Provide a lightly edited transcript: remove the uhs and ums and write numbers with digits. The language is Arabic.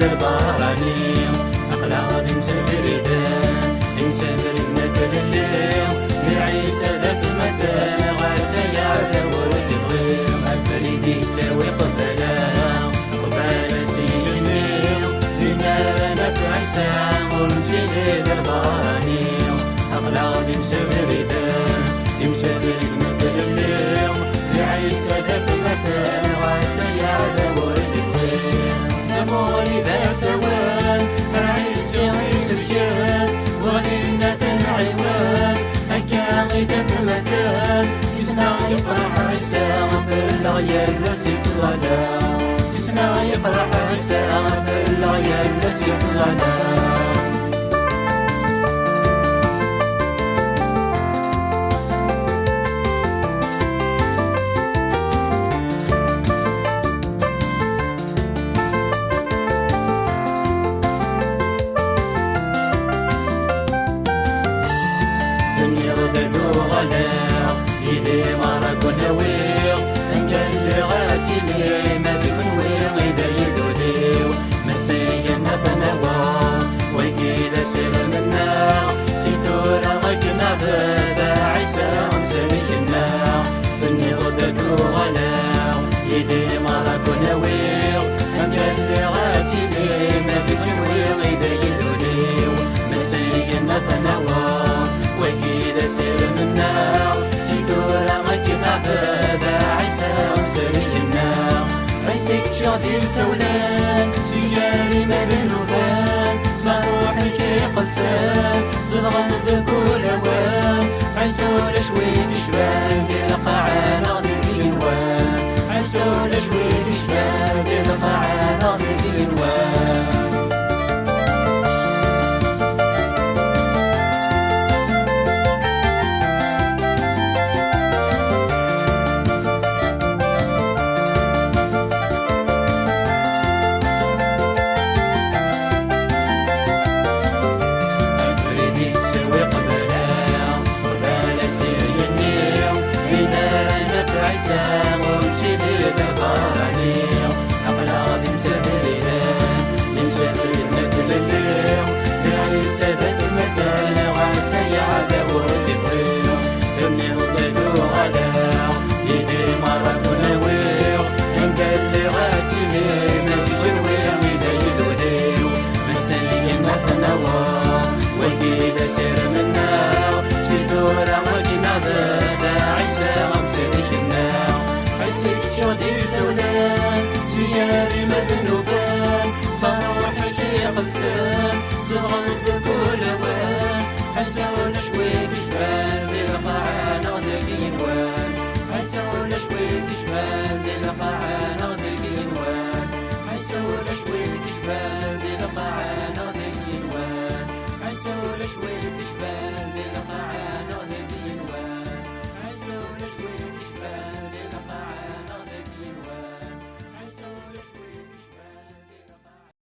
الباراني أقلاد مسافر يدان مسافر يمثل الليل لعيسى ذاك المكان غاسة يعلم وتبغي أفريدي تساوي قبلها قبالة سيني في نارنا في عيسى ونسيد الباراني أقلاد مسافر يدان مسافر يمثل الليل لعيسى ذاك المكان غاسة يعلم نمولي ذا سوان عيسى عيسى الجان ولينا العوان هكا غيدا المكان يسمع يفرح عيسى بالعيال نسيت الغلا يسمع يفرح عيسى بالعيال نسيت الغلا إذا ما راكو ناويو نقل غاتي لي ما بيكون ويغ إذا يدوديو ما سينا فنوا وكيدا سير منا سيتورا غاكنا بدا عيسى مساميكنا فني غدادو غلاو إذا ما راكو ناويو نقل غاتي لي ما بيكون ويغ إذا يدوديو ما سينا فنوا وكيدا سير منا بدا عيسى ومسامينا عيسى شادي سولان سياري مبنوبان صاروحي كي قدسان زلغن كل اوان عيسى ولا شويد شبان ديال القاعانة ديالوان عيسى ولا شويد شبان ديال القاعانة ديالوان سياري مذنوبان صاروحي كي قدسان